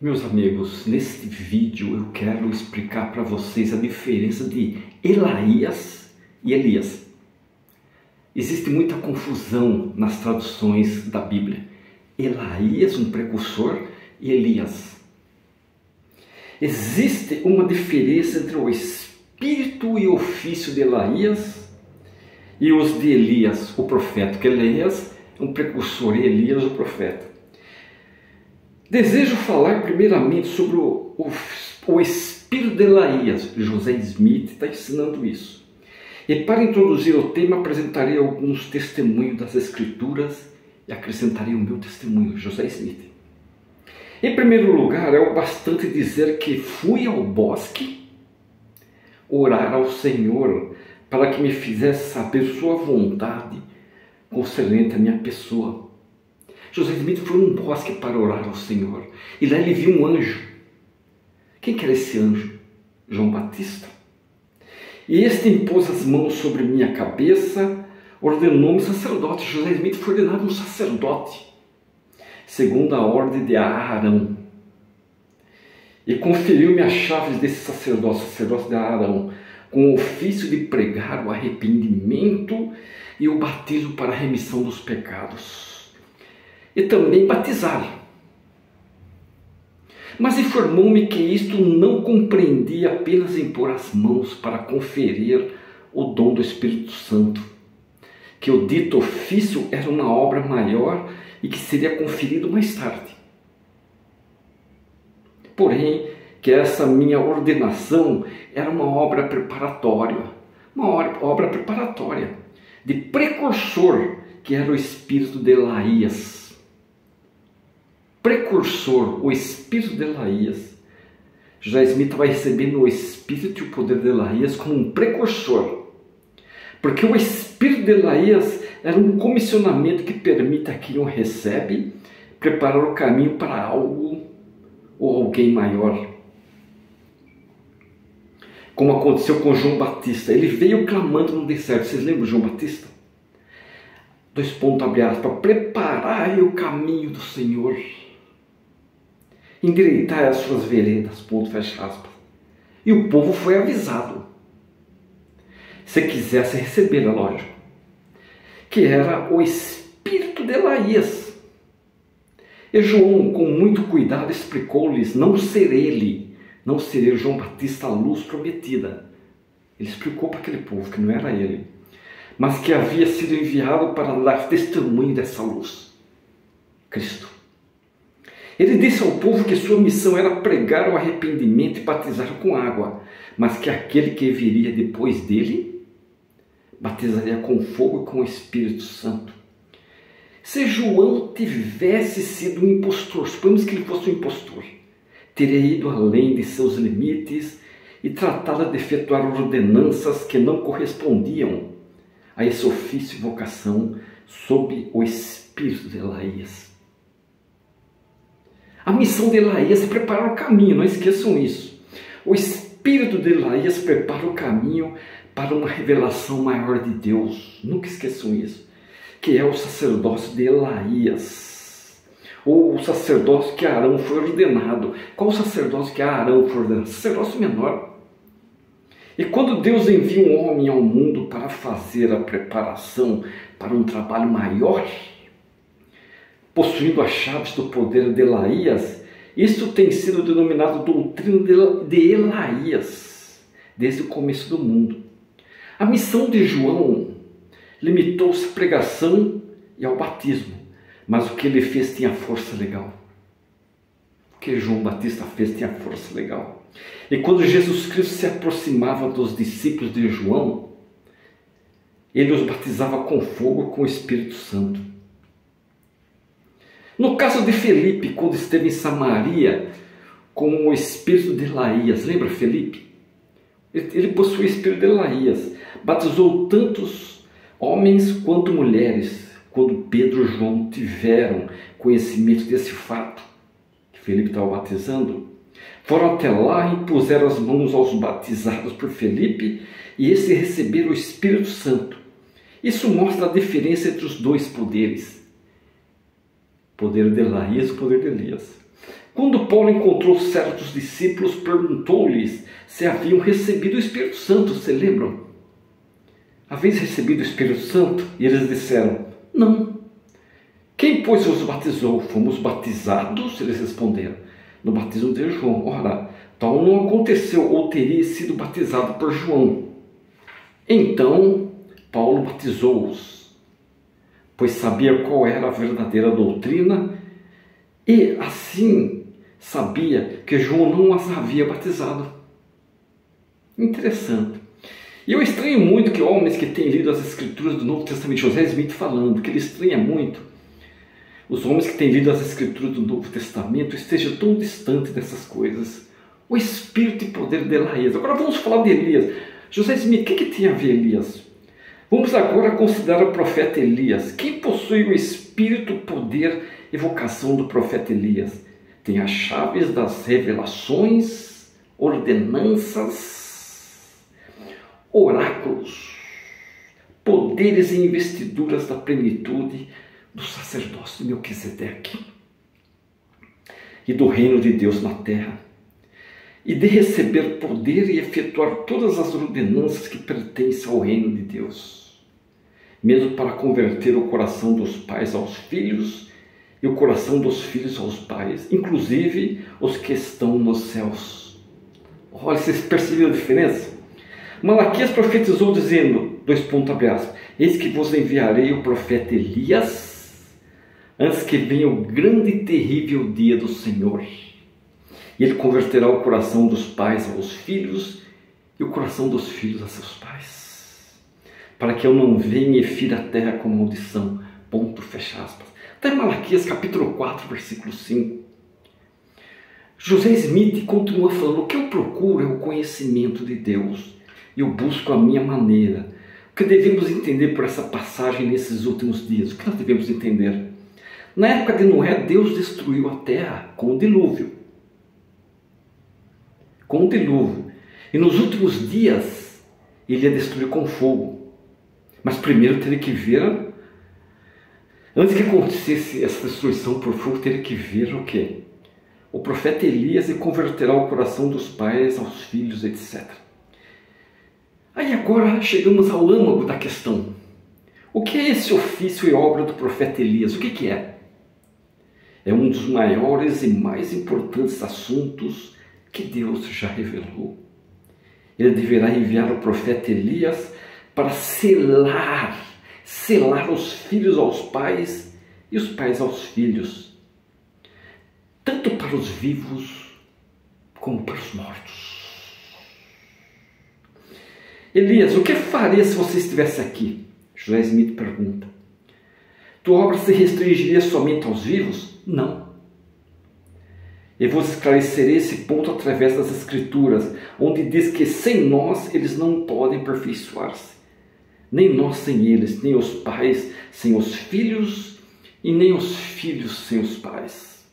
Meus amigos, neste vídeo eu quero explicar para vocês a diferença de Elaías e Elias. Existe muita confusão nas traduções da Bíblia. Elaías, um precursor, e Elias. Existe uma diferença entre o espírito e ofício de Elaías e os de Elias, o profeta, que Elias é um precursor e Elias o profeta. Desejo falar primeiramente sobre o espírito de Elaías. José Smith está ensinando isso. E para introduzir o tema, apresentarei alguns testemunhos das Escrituras e acrescentarei o meu testemunho, José Smith. Em primeiro lugar, é o bastante dizer que fui ao bosque orar ao Senhor para que me fizesse saber sua vontade concernente à minha pessoa. José Smith foi num bosque para orar ao Senhor. E lá ele viu um anjo. Quem que era esse anjo? João Batista. E este impôs as mãos sobre minha cabeça, ordenou-me sacerdote. José Smith foi ordenado um sacerdote, segundo a ordem de Arão. E conferiu-me as chaves desse sacerdote de Arão, com o ofício de pregar o arrependimento e o batismo para a remissão dos pecados. E também batizar. Mas informou-me que isto não compreendia apenas impor as mãos para conferir o dom do Espírito Santo, que o dito ofício era uma obra maior e que seria conferido mais tarde. Porém, que essa minha ordenação era uma obra preparatória, de precursor, que era o espírito de Elaías. Precursor, o espírito de Elaías. José Smith vai recebendo o espírito e o poder de Elaías como um precursor. Porque o espírito de Elaías era um comissionamento que permite a quem o recebe preparar o caminho para algo ou alguém maior. Como aconteceu com João Batista. Ele veio clamando no deserto. Vocês lembram de João Batista? Abre aspas, preparai o caminho do Senhor. Endireitai as suas veredas, fecha aspas. E o povo foi avisado. Se quisesse receber, é lógico. Que era o espírito de Elaías. E João, com muito cuidado, explicou-lhes não ser ele João Batista a luz prometida. Ele explicou para aquele povo que não era ele, mas que havia sido enviado para dar testemunho dessa luz, Cristo. Ele disse ao povo que sua missão era pregar o arrependimento e batizar com água, mas que aquele que viria depois dele batizaria com fogo e com o Espírito Santo. Se João tivesse sido um impostor, suponhamos que ele fosse um impostor, teria ido além de seus limites e tratado de efetuar ordenanças que não correspondiam a esse ofício e vocação sob o espírito de Elaías. A missão de Elaías é preparar o caminho, não esqueçam isso. O espírito de Elaías prepara o caminho para uma revelação maior de Deus. Nunca esqueçam isso. Que é o sacerdócio de Elaías. Ou o sacerdócio que Arão foi ordenado. Qual o sacerdócio que Arão foi ordenado? Sacerdócio menor. E quando Deus envia um homem ao mundo para fazer a preparação para um trabalho maior, possuindo as chaves do poder de Elaías, isso tem sido denominado doutrina de Elaías, desde o começo do mundo. A missão de João limitou-se à pregação e ao batismo, mas o que ele fez tinha força legal. O que João Batista fez tinha força legal. E quando Jesus Cristo se aproximava dos discípulos de João, ele os batizava com fogo e com o Espírito Santo. No caso de Felipe, quando esteve em Samaria com o espírito de Elaías, lembra Felipe? Ele possuía o espírito de Elaías, batizou tantos homens quanto mulheres. Quando Pedro e João tiveram conhecimento desse fato, que Felipe estava batizando, foram até lá e impuseram as mãos aos batizados por Felipe e esses receberam o Espírito Santo. Isso mostra a diferença entre os dois poderes. Poder de Elaías e poder de Elias. Quando Paulo encontrou certos discípulos, perguntou-lhes se haviam recebido o Espírito Santo. Se lembram? Haviam recebido o Espírito Santo? E eles disseram, não. Quem, pois, os batizou? Fomos batizados? Eles responderam, no batismo de João. Ora, tal não aconteceu, ou teria sido batizado por João. Então, Paulo batizou-os, pois sabia qual era a verdadeira doutrina, e assim sabia que João não as havia batizado. Interessante. E eu estranho muito que homens que têm lido as Escrituras do Novo Testamento, José Smith falando, que ele estranha muito os homens que têm lido as Escrituras do Novo Testamento estejam tão distantes dessas coisas. O espírito e poder de Elias. Agora vamos falar de Elias. José Smith, o que tem a ver Elias? Vamos agora considerar o profeta Elias. Quem possui o espírito, poder e vocação do profeta Elias? Tem as chaves das revelações, ordenanças, oráculos, poderes e investiduras da plenitude do sacerdócio de Melquisedeque e do reino de Deus na terra, e de receber poder e efetuar todas as ordenanças que pertencem ao reino de Deus, mesmo para converter o coração dos pais aos filhos e o coração dos filhos aos pais, inclusive os que estão nos céus. Olha, vocês perceberam a diferença? Malaquias profetizou dizendo, eis que vos enviarei o profeta Elias, antes que venha o grande e terrível dia do Senhor. E ele converterá o coração dos pais aos filhos e o coração dos filhos a seus pais, para que eu não venha e fira a terra com maldição. Ponto, fecha aspas. Está em Malaquias capítulo 4, versículo 5. José Smith continua falando, o que eu procuro é o conhecimento de Deus, e eu busco a minha maneira. O que devemos entender por essa passagem nesses últimos dias? O que nós devemos entender? Na época de Noé, Deus destruiu a terra com o dilúvio. Com o dilúvio. E nos últimos dias, ele ia destruir com fogo. Mas primeiro teria que ver, antes que acontecesse essa destruição por fogo, teria que ver o quê? O profeta Elias, e converterá o coração dos pais aos filhos, etc. Aí agora chegamos ao âmago da questão. O que é esse ofício e obra do profeta Elias? O que é? É um dos maiores e mais importantes assuntos que Deus já revelou. Ele deverá enviar o profeta Elias para selar os filhos aos pais e os pais aos filhos, tanto para os vivos como para os mortos. Elias, o que faria se você estivesse aqui? José Smith pergunta. Tua obra se restringiria somente aos vivos? Não. Eu vos esclarecerei esse ponto através das Escrituras, onde diz que sem nós eles não podem aperfeiçoar-se. Nem nós sem eles, nem os pais sem os filhos, e nem os filhos sem os pais.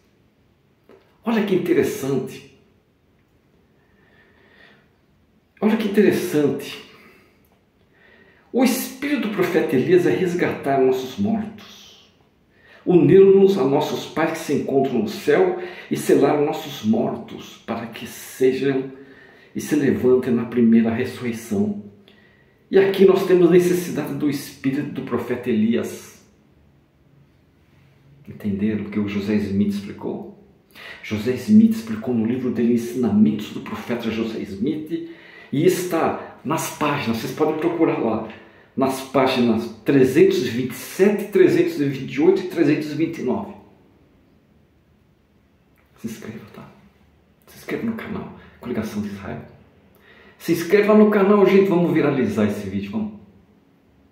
Olha que interessante. Olha que interessante. O espírito do profeta Elias é resgatar nossos mortos, unir-nos a nossos pais que se encontram no céu e selar nossos mortos para que sejam e se levantem na primeira ressurreição. E aqui nós temos necessidade do espírito do profeta Elias. Entenderam o que o José Smith explicou? José Smith explicou no livro dele Ensinamentos do Profeta José Smith, e está nas páginas, vocês podem procurar lá, nas páginas 327, 328 e 329. Se inscreva, tá? Se inscreva no canal Coligação de Israel. Se inscreva no canal, gente, vamos viralizar esse vídeo, vamos.